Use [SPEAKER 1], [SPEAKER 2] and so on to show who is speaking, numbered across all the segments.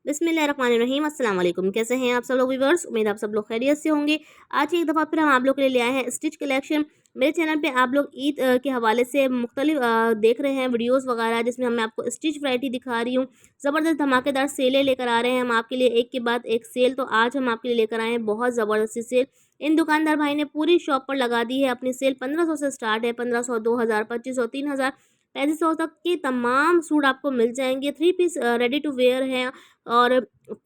[SPEAKER 1] बिस्मिल्लाहिर्रहमानिर्रहीम। अस्सलाम वालेकुम। कैसे हैं आप सब लोग व्यूअर्स? उम्मीद आप सब लोग खैरियत से होंगे। आज एक दफ़ा फिर हम आप लोग के लिए ले आए हैं स्टिच कलेक्शन। मेरे चैनल पे आप लोग ईद के हवाले से मुख्तलिफ देख रहे हैं वीडियोस वगैरह, जिसमें मैं आपको स्टिच वैरायटी दिखा रही हूँ। ज़बरदस्त धमाकेदार सेलें लेकर आ रहे हैं हम आपके लिए, एक के बाद एक सेल। तो आज हम आपके लिए लेकर आए हैं बहुत ज़बरदस्त सी सेल। इन दुकानदार भाई ने पूरी शॉप पर लगा दी है अपनी सेल। 1500 से स्टार्ट है, 1500, 2000, 2500, 3000, 3500 तक के तमाम सूट आपको मिल जाएंगे। 3 पीस रेडी टू वेयर हैं और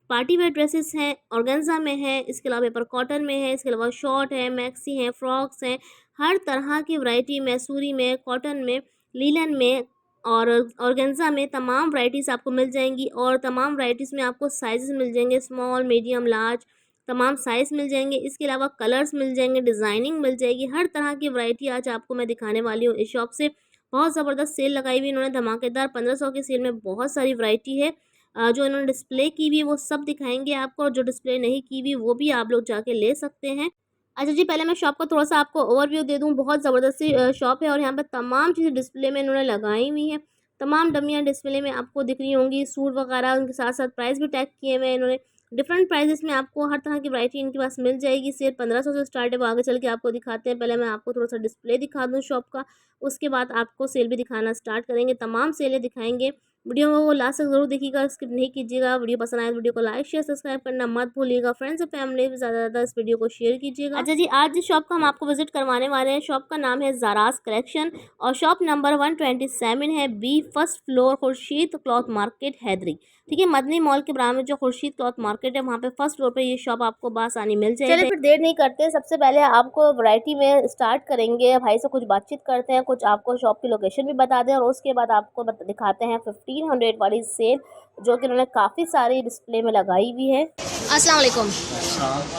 [SPEAKER 1] पार्टी वेयर ड्रेसेस हैं, ऑर्गेन्जा में है, इसके अलावा पेपर कॉटन में है, इसके अलावा शॉर्ट है, मैक्सी हैं, फ्रॉक्स हैं, हर तरह की वैरायटी मैसूरी में, कॉटन में, लीलन में और ऑर्गेन्जा में तमाम वैरायटीज़ आपको मिल जाएंगी। और तमाम वैरायटीज़ में आपको साइज़ मिल जाएंगे, स्मॉल, मीडियम, लार्ज, तमाम साइज़ मिल जाएंगे। इसके अलावा कलर्स मिल जाएंगे, डिज़ाइनिंग मिल जाएगी, हर तरह की वैरायटी आज आपको मैं दिखाने वाली हूँ इस शॉप से। बहुत ज़बरदस्त सेल लगाई हुई इन्होंने धमाकेदार। 1500 की सेल में बहुत सारी वैरायटी है। जो इन्होंने डिस्प्ले की हुई है वो सब दिखाएंगे आपको, और जो डिस्प्ले नहीं की हुई वो भी आप लोग जाके ले सकते हैं। अच्छा जी, पहले मैं शॉप का थोड़ा सा आपको ओवरव्यू दे दूं। बहुत ज़बरदस्त सी शॉप है और यहाँ पर तमाम चीज़ें डिस्प्ले में इन्होंने लगाई हुई हैं। तमाम डमियाँ डिस्प्ले में आपको दिख रही होंगी, सूट वगैरह, उनके साथ साथ प्राइस भी टैग किए हुए हैं इन्होंने। डिफरेंट प्राइजेस में आपको हर तरह की वैरायटी इनके पास मिल जाएगी। सेल 1500 से स्टार्ट है, वो आगे चल के आपको दिखाते हैं। पहले मैं आपको थोड़ा सा डिस्प्ले दिखा दूँ शॉप का, उसके बाद आपको सेल भी दिखाना स्टार्ट करेंगे। तमाम सेलें दिखाएंगे। वीडियो को लास्ट तक जरूर देखिएगा, स्किप नहीं कीजिएगा। वीडियो पसंद आए तो वीडियो को लाइक शेयर सब्सक्राइब करना मत भूलिएगा। फ्रेंड्स और फैमिली में ज़्यादा इस वीडियो को शेयर कीजिएगा। अच्छा जी, आज जिस शॉप का हम आपको विजिट करवाने वाले हैं, शॉप का नाम है ज़ारास कलेक्शन और शॉप नंबर 127 है, B, first floor, Khurshid cloth market, Haidari. ठीक है, मदनी मॉल के बराबर में जो खुर्शीद क्लॉथ मार्केट है, वहाँ पे फर्स्ट फ्लोर पे ये शॉप आपको बासानी मिल जाएगी। चलिए फिर देर नहीं करते, सबसे पहले आपको वैरायटी में स्टार्ट करेंगे। भाई से कुछ बातचीत करते हैं, कुछ आपको शॉप की लोकेशन भी बता दें, और उसके बाद आपको दिखाते हैं 1500 वाली सेल, जो कि उन्होंने काफ़ी सारी डिस्प्ले में लगाई हुई है। अस्सलाम वालेकुम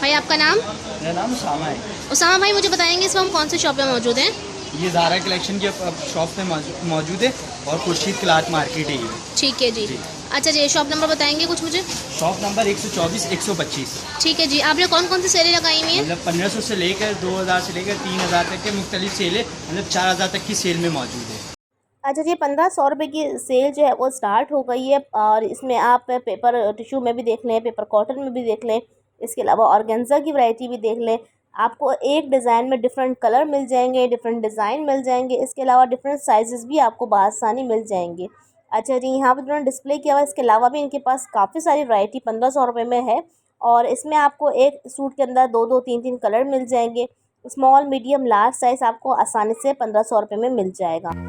[SPEAKER 1] भाई, आपका नाम?
[SPEAKER 2] मेरा नाम उसामा है।
[SPEAKER 1] उसामा भाई, मुझे बताएंगे इस वक्त हम कौन से शॉप पे मौजूद हैं?
[SPEAKER 2] ये ज़ारा कलेक्शन की शॉप पे मौजूद है और खुर्शीद क्लॉथ मार्केट है ये।
[SPEAKER 1] ठीक है जी। अच्छा जी, शॉप नंबर बताएंगे कुछ मुझे?
[SPEAKER 2] Shop number 124, 125।
[SPEAKER 1] ठीक है जी। आपने कौन कौन सी सेलें लगाई हुई हैं?
[SPEAKER 2] मतलब 1500 से लेकर 2000 से लेकर 3000 तक के मुख्तलिफ सेलें, मतलब 4000 तक की सेल में मौजूद है।
[SPEAKER 1] अच्छा जी, 1500 रुपये की सेल जो है वो स्टार्ट हो गई है, और इसमें आप पेपर टिश्यू में भी देख लें, पेपर कॉटन में भी देख लें, इसके अलावा ऑर्गेन्जा की वैरायटी भी देख लें। आपको एक डिज़ाइन में डिफरेंट कलर मिल जाएंगे, डिफरेंट डिज़ाइन मिल जाएंगे, इसके अलावा डिफरेंट साइजेस भी आपको बआसानी मिल जाएंगे। अच्छा जी, यहाँ पर उन्होंने डिस्प्ले किया हुआ, इसके अलावा भी इनके पास काफ़ी सारी वैरायटी 1500 रुपये में है, और इसमें आपको एक सूट के अंदर 2-2, 3-3 कलर मिल जाएंगे। स्मॉल, मीडियम, लार्ज साइज़ आपको आसानी से 1500 रुपये में मिल जाएगा।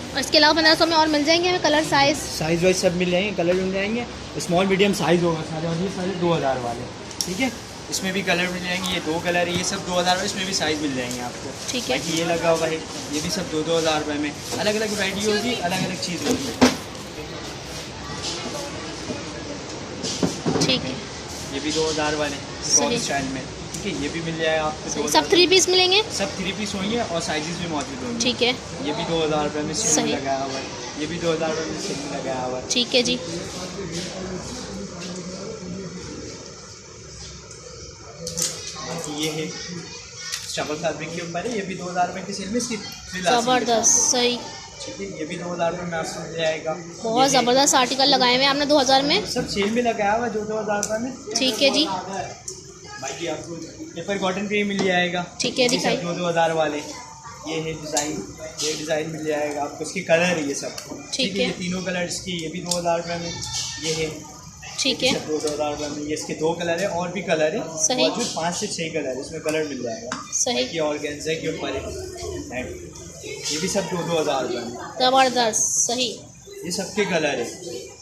[SPEAKER 1] और इसके अलावा 1500 में और मिल जाएंगे हमें कलर, साइज़
[SPEAKER 2] वाइज सब मिल जाएंगे, कलर मिल जाएंगे। स्मॉल मीडियम साइज़ होगा सारे, और ये सारे 2000 वाले। ठीक है, इसमें भी कलर मिल जाएंगे। ये 2 कलर है, ये सब 2000 में, इसमें भी साइज़ मिल जाएंगे आपको।
[SPEAKER 1] ठीक है,
[SPEAKER 2] ये लगा हुआ है, ये भी सब 2-2000 रुपये में। अलग अलग वैरायटी होगी, अलग अलग चीज़ होगी।
[SPEAKER 1] ठीक है,
[SPEAKER 2] ये भी 2000 वाले
[SPEAKER 1] सही
[SPEAKER 2] स्टाइल में। ठीक है, ये भी मिल जाएगा आपको।
[SPEAKER 1] सब 3 पीस मिलेंगे?
[SPEAKER 2] सब 3 पीस होंगे और साइजेस भी मौजूद होंगे।
[SPEAKER 1] ठीक है,
[SPEAKER 2] ये भी 2000 रुपये में सेल
[SPEAKER 1] सही
[SPEAKER 2] लगाया हुआ है। ये भी 2000 रुपये में सेल लगाया हुआ है।
[SPEAKER 1] ठीक है जी।
[SPEAKER 2] ये है स्टबल फैब्रिक के ऊपर है, ये भी 2000 रुपये की सेल में इसकी
[SPEAKER 1] ज़बरदस्त, सही।
[SPEAKER 2] ठीक है, ये भी 2000 रुपये में आपको मिल जाएगा।
[SPEAKER 1] बहुत ज़बरदस्त आर्टिकल लगाए हुए हैं आपने 2000 में।
[SPEAKER 2] सब सेल में लगाया हुआ है, 2000 रुपये में।
[SPEAKER 1] ठीक है जी।
[SPEAKER 2] बाकी आपको पेपर कॉटन पे मिल जाएगा।
[SPEAKER 1] ठीक है, दिखाई।
[SPEAKER 2] 2000 वाले ये है डिज़ाइन, ये डिज़ाइन मिल जाएगा आपको। इसके कलर है ये सब।
[SPEAKER 1] ठीक है,
[SPEAKER 2] ये तीनों कलर इसकी, ये भी 2000 रुपये में। ये है
[SPEAKER 1] ठीक है।
[SPEAKER 2] 2000 रुपये में। ये इसके 2 कलर है, और भी कलर है
[SPEAKER 1] सही।
[SPEAKER 2] मौजूद, 5 से 6 कलर है इसमें, कलर मिल जाएगा।
[SPEAKER 1] सही।
[SPEAKER 2] ये ऑर्गेन्जा के ऊपर है, ये भी सब 2-2000 रुपये में।
[SPEAKER 1] ज़बरदस्त। सही।
[SPEAKER 2] ये सबके कलर है,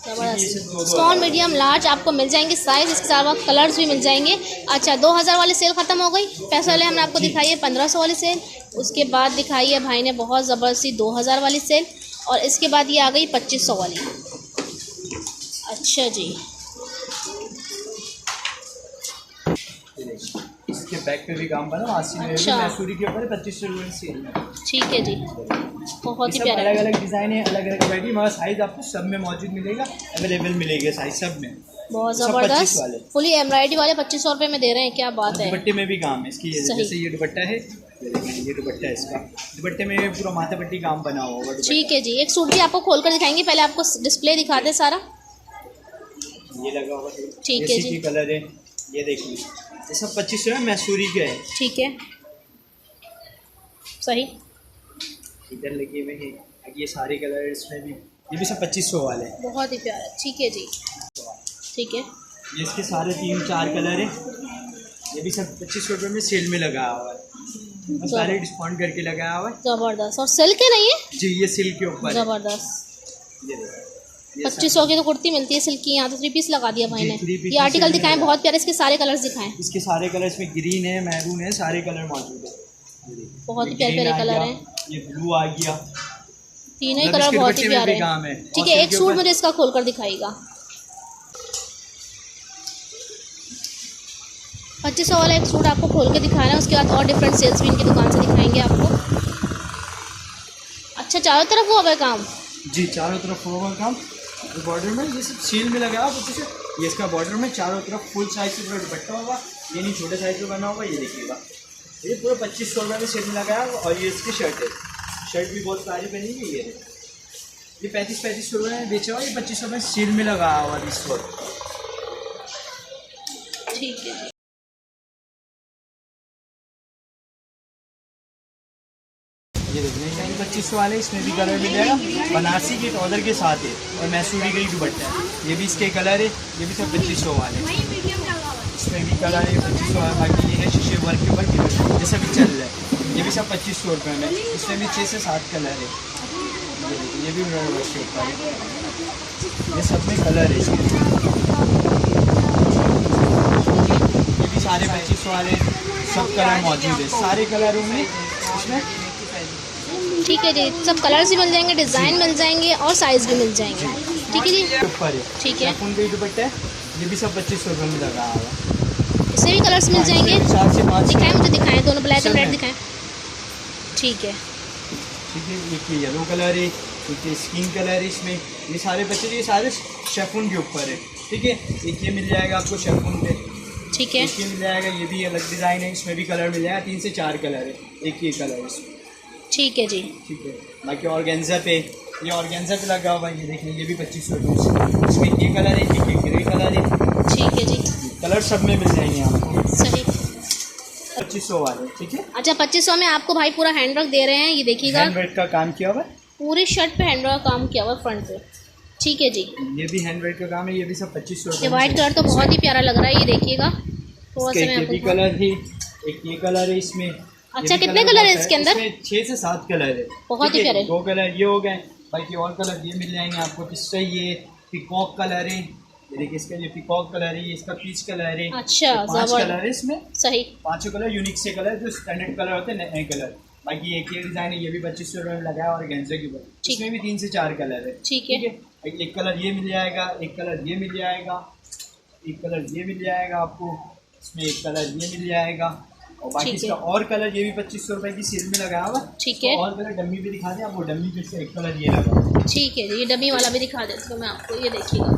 [SPEAKER 1] ज़बरदस्त। स्मॉल मीडियम लार्ज आपको मिल जाएंगे साइज़, इसके साथ कलर्स भी मिल जाएंगे। अच्छा, 2000 वाली सेल ख़त्म हो गई। पैसे वाले हमने आपको दिखाई है 1500 वाली सेल, उसके बाद दिखाई है भाई ने बहुत ज़बरदस्ती 2000 वाली सेल, और इसके बाद ये आ गई 2500 वाली। अच्छा जी,
[SPEAKER 2] इसके बैक पे भी काम बना, आसी में
[SPEAKER 1] अच्छा।
[SPEAKER 2] मैसूरी के ऊपर 2500 रुपये सेल में।
[SPEAKER 1] ठीक है जी, बहुत ही
[SPEAKER 2] सब
[SPEAKER 1] प्यारा।
[SPEAKER 2] अलग अलग डिज़ाइन है, अलग अलग वैरायटी, मगर साइज़ आपको सब में मौजूद मिलेगा, अवेलेबल मिलेगा साइज़ सब में।
[SPEAKER 1] बहुत
[SPEAKER 2] सब 25
[SPEAKER 1] ज़बरदस्त।
[SPEAKER 2] वाले।
[SPEAKER 1] फुली एम्ब्रॉयडरी वाले 2500 रुपये में दे रहे हैं, क्या बात है।
[SPEAKER 2] दुपट्टे में भी काम है इसकी,
[SPEAKER 1] सही।
[SPEAKER 2] जैसे ये दुपट्टा है, ये देखें, ये दुपट्टा है इसका, दुपट्टे में पूरा माथा पट्टी काम बना हुआ होगा दुपट्टा।
[SPEAKER 1] ठीक है जी, एक सूट भी आपको खोल कर दिखाएंगे, पहले आपको डिस्प्ले दिखा दे सारा।
[SPEAKER 2] ये लगा हुआ
[SPEAKER 1] ठीक है जी।
[SPEAKER 2] कलर है, ये देखिए, ये सब 2500 में मैसूरी के है।
[SPEAKER 1] ठीक है, सही।
[SPEAKER 2] इधर लगे हुए हैं, ये सारे कलर इसमें भी, ये भी सब 2500 वाले हैं।
[SPEAKER 1] बहुत ही प्यारा। ठीक है जी, ठीक है।
[SPEAKER 2] ये इसके सारे 3-4 कलर हैं, ये भी सब 2500 रुपये में सेल में लगा हुआ है, और सारे डिस्काउंट करके लगाया हुआ है।
[SPEAKER 1] ज़बरदस्त। और सिल्क है नहीं है?
[SPEAKER 2] जी, ये सिल्क के ऊपर है।
[SPEAKER 1] ज़बरदस्त।
[SPEAKER 2] ये देखो, ये
[SPEAKER 1] 2500 की तो कुर्ती मिलती है सिल्क की, यहाँ तो 3 पीस लगा दिया भाई
[SPEAKER 2] जी,
[SPEAKER 1] ने।
[SPEAKER 2] 3 पीस
[SPEAKER 1] ये आर्टिकल
[SPEAKER 2] सेल में
[SPEAKER 1] दिखाएं,
[SPEAKER 2] लगा।
[SPEAKER 1] बहुत प्यारे, इसके सारे कलर्स दिखाएं।
[SPEAKER 2] इसके सारे कलर इसमें ग्रीन है, मैरून है, सारे कलर मौजूद है।
[SPEAKER 1] बहुत ही
[SPEAKER 2] ये
[SPEAKER 1] प्यारे
[SPEAKER 2] green
[SPEAKER 1] प्यारे
[SPEAKER 2] आ
[SPEAKER 1] कलर
[SPEAKER 2] गया,
[SPEAKER 1] हैं,
[SPEAKER 2] ये ब्लू आ गया,
[SPEAKER 1] तीनों ही
[SPEAKER 2] मतलब
[SPEAKER 1] कलर
[SPEAKER 2] इसके
[SPEAKER 1] बहुत
[SPEAKER 2] दुपट्टे
[SPEAKER 1] ही
[SPEAKER 2] में
[SPEAKER 1] प्यारे
[SPEAKER 2] भी काम है।
[SPEAKER 1] हैं। ठीक
[SPEAKER 2] और
[SPEAKER 1] है,
[SPEAKER 2] सिल्क
[SPEAKER 1] एक
[SPEAKER 2] के
[SPEAKER 1] सूट
[SPEAKER 2] ऊपर-
[SPEAKER 1] मुझे इसका खोल कर दिखाएगा। 2500 वाला एक सूट आपको खोल के दिखाना है, उसके बाद और डिफरेंट सेल्स भी इनकी दुकान से दिखाएंगे आपको। अच्छा, चारों तरफ हुआ है काम।
[SPEAKER 2] जी, चारों तरफ होगा काम, बॉर्डर में ये सब सील में लगा हुआ है। ये इसका बॉर्डर में चारों तरफ फुल साइज से पूरा दुपट्टा होगा, ये नहीं छोटे साइज में बना होगा। ये देखिएगा, ये पूरा 2500 रुपये में सेल में लगा है। और ये इसकी शर्ट है, शर्ट भी बहुत सारी बनी हुई है। ये 3500 रुपये में बेचा हुआ, ये 2500 रुपये सील में लगा हुआ इस वक्त।
[SPEAKER 1] ठीक है जी,
[SPEAKER 2] ये देखिए, ये 2500 वाले, इसमें भी कलर मिल जाएगा, बनारसी के टॉलर के साथ है, और मैसूरी का ही दुपट्टा है। ये भी इसके कलर है, ये भी सब 2500 वाले हैं। इसमें भी कलर है 2500 वाला, बाकी ये है शीशे वर्क के ऊपर जैसे भी चल रहा है। ये भी सब 2500 रुपये में, इसमें भी 6 से 7 कलर है। ये देखिए, ये भी मिरर वर्क के ऊपर है, ये सब में कलर है इसके। ये भी सारे 2500 वाले, सब कलर मौजूद है, सारे कलरों में इसमें।
[SPEAKER 1] ठीक है जी, सब कलर्स भी मिल जाएंगे, डिज़ाइन मिल जाएंगे, और साइज़ भी मिल जाएंगे। ठीक है जी,
[SPEAKER 2] ऊपर है,
[SPEAKER 1] ठीक है।
[SPEAKER 2] शिफॉन का ही दुपट्टा है, ये भी सब 2500 रुपये में लगा हुआ है।
[SPEAKER 1] इससे भी कलर्स मिल जाएंगे।
[SPEAKER 2] 4 से 5
[SPEAKER 1] दिखाएं, मुझे दिखाएं, दोनों ब्लैक एंड
[SPEAKER 2] सब
[SPEAKER 1] रेड
[SPEAKER 2] है।
[SPEAKER 1] दिखाएं। ठीक है,
[SPEAKER 2] ठीक है, एक ये येलो कलर है, एक ये स्किन कलर है, इसमें ये सारे बच्चे, ये सारे शेफून के ऊपर है। ठीक है, एक ये मिल जाएगा आपको शेफून पे,
[SPEAKER 1] ठीक है,
[SPEAKER 2] एक ये मिल जाएगा, ये भी अलग डिज़ाइन है, इसमें भी कलर मिल जाएगा, 3 से 4 कलर है, एक ये कलर है इसमें।
[SPEAKER 1] ठीक है जी,
[SPEAKER 2] ठीक है, बाकी ऑर्गेन्जा पे, ये ऑर्गेन्जा पे लगा हुआ है, ये देखिए, ये भी 2500 रुपये, इसमें ये कलर है, एक ये ग्रे कलर है।
[SPEAKER 1] ठीक है जी,
[SPEAKER 2] कलर सब में मिल जाएंगे आपको,
[SPEAKER 1] सही।
[SPEAKER 2] 2500 वाले। ठीक है,
[SPEAKER 1] अच्छा, 2500 में आपको भाई पूरा हैंडवर्क दे रहे हैं, ये देखिएगा,
[SPEAKER 2] हैंडवर्क का काम किया हुआ है,
[SPEAKER 1] पूरी शर्ट पे हैंडवर्क का काम किया हुआ है फ्रंट पे। ठीक है जी,
[SPEAKER 2] ये भी हैंडवर्क का काम है, ये भी सब 2500
[SPEAKER 1] ये
[SPEAKER 2] रुपये।
[SPEAKER 1] वाइट कलर तो बहुत ही प्यारा लग रहा है, ये देखिएगा। थोड़ा सा मैं
[SPEAKER 2] ये भी
[SPEAKER 1] आपको,
[SPEAKER 2] कलर है, एक ये कलर है इसमें।
[SPEAKER 1] अच्छा, कितने कलर है इसके अंदर?
[SPEAKER 2] 6 से 7 कलर है।
[SPEAKER 1] बहुत
[SPEAKER 2] ठीक
[SPEAKER 1] ही
[SPEAKER 2] है,
[SPEAKER 1] प्यारे।
[SPEAKER 2] 2 कलर ये हो गए, बाकी और कलर ये मिल जाएंगे आपको। किसका ये पिकॉक कलर है, ये देखिए, इसका ये पिकॉक कलर है, ये इसका पीच कलर है।
[SPEAKER 1] अच्छा,
[SPEAKER 2] 5
[SPEAKER 1] जबरदस्त।
[SPEAKER 2] कलर है इसमें,
[SPEAKER 1] सही।
[SPEAKER 2] 5 कलर यूनिक से कलर, जो स्टैंडर्ड कलर होते हैं, नए कलर। बाकी एक ये डिज़ाइन है, ये भी 2500 रुपये में लगा है, और गेंजे के ऊपर
[SPEAKER 1] ठीक।
[SPEAKER 2] इसमें भी 3 से 4 कलर है।
[SPEAKER 1] ठीक है,
[SPEAKER 2] एक कलर ये मिल जाएगा, एक कलर ये मिल जाएगा, एक कलर ये मिल जाएगा आपको, इसमें एक कलर ये मिल जाएगा, और बाकी
[SPEAKER 1] ठीक है।
[SPEAKER 2] इसका और कलर ये भी 2500 रुपये की सेल में लगाया हुआ।
[SPEAKER 1] ठीक है।
[SPEAKER 2] तो और कलर डमी भी दिखा दें आपको, डमी पे इसका एक कलर ये लगा हुआ।
[SPEAKER 1] ठीक है जी, ये डमी वाला भी दिखा देती हूँ मैं आपको, ये देखिएगा।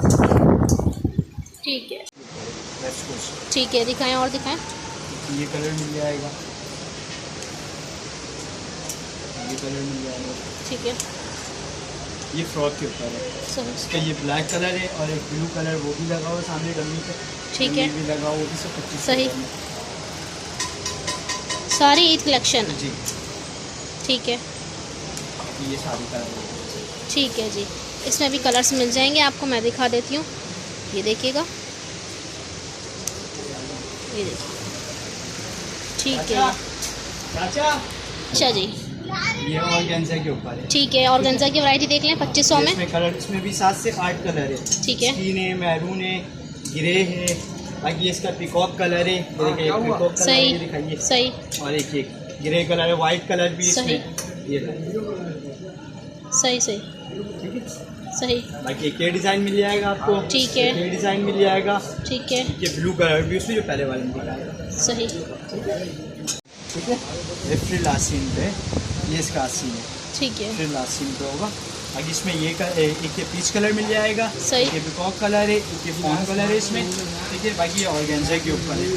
[SPEAKER 1] ठीक है,
[SPEAKER 2] वेस्ट कोस्ट,
[SPEAKER 1] ठीक है, दिखाएं, और दिखाएं।
[SPEAKER 2] ये कलर मिल जाएगा, ये कलर मिल जाएगा,
[SPEAKER 1] ठीक है,
[SPEAKER 2] ये फ्रॉक के ऊपर है।
[SPEAKER 1] सही।
[SPEAKER 2] इसका ये ब्लैक कलर है, और एक ब्लू कलर वो भी लगा हुआ है सामने डमी पे।
[SPEAKER 1] ठीक है,
[SPEAKER 2] डमी भी लगा हुआ, वो भी सब 2500
[SPEAKER 1] सही।
[SPEAKER 2] रुपये में।
[SPEAKER 1] सारी ईद कलेक्शन है।
[SPEAKER 2] जी,
[SPEAKER 1] ठीक है,
[SPEAKER 2] ये सारी कलर है।
[SPEAKER 1] ठीक है जी, इसमें भी कलर्स मिल जाएंगे आपको, मैं दिखा देती हूँ। ये देखिएगा, ये देखिए, ठीक है।
[SPEAKER 2] चाचा
[SPEAKER 1] अच्छा जी,
[SPEAKER 2] ये ऑर्गेन्जा के ऊपर है।
[SPEAKER 1] ठीक है। ऑर्गेन्जा की वैरायटी देख लें 2500 में।
[SPEAKER 2] इसमें कलर, इसमें भी 7 से 8 कलर है।
[SPEAKER 1] ठीक है,
[SPEAKER 2] स्किन है, मैरून है, ग्रे है, बाकी इसका पिकॉक कलर है। ये देखिए, एक पिकॉक कलर है, ये दिखाइए।
[SPEAKER 1] सही,
[SPEAKER 2] और एक ये ग्रे कलर है, वाइट कलर भी
[SPEAKER 1] सही।
[SPEAKER 2] इसमें। ये
[SPEAKER 1] सही सही
[SPEAKER 2] ठीक है।
[SPEAKER 1] सही,
[SPEAKER 2] बाकी एक ये डिज़ाइन मिल जाएगा आपको।
[SPEAKER 1] ठीक है।
[SPEAKER 2] ये डिज़ाइन मिल जाएगा।
[SPEAKER 1] ठीक है,
[SPEAKER 2] ये ब्लू कलर भी उसमें जो पहले वाले में दिखाया।
[SPEAKER 1] सही,
[SPEAKER 2] ठीक है। ये फ्रिल आसीन पे, ये इसका आसीन है।
[SPEAKER 1] ठीक है,
[SPEAKER 2] फ्रिल आसीन पे होगा। बाकी इसमें ये एक ये पीच कलर मिल जाएगा।
[SPEAKER 1] सही।
[SPEAKER 2] ये पिकॉक कलर है, एक ये फॉन कलर है इसमें। ठीक है। बाकी ये ऑर्गेन्जा के ऊपर है।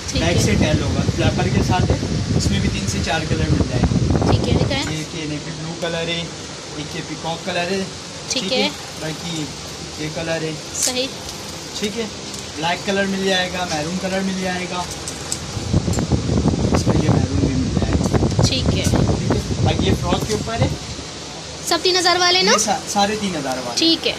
[SPEAKER 1] ठीक
[SPEAKER 2] बैक
[SPEAKER 1] है,
[SPEAKER 2] से टैल होगा, फ्लैपर के साथ है। इसमें भी 3 से 4 कलर मिल जाएंगे।
[SPEAKER 1] ठीक है, दिखाएं।
[SPEAKER 2] एक ये नेवी ब्लू कलर है, एक ये पिकॉक कलर है।
[SPEAKER 1] ठीक है,
[SPEAKER 2] बाकी ये कलर है।
[SPEAKER 1] सही,
[SPEAKER 2] ठीक है। ब्लैक कलर मिल जाएगा, मैरून कलर मिल जाएगा, इसमें ये मैरून भी मिल जाएगा।
[SPEAKER 1] ठीक है।
[SPEAKER 2] ठीक है। बाकी ये फ्रॉक के ऊपर है।
[SPEAKER 1] सब 3000 वाले ना?
[SPEAKER 2] ये सारे 3000 वाले।
[SPEAKER 1] ठीक है।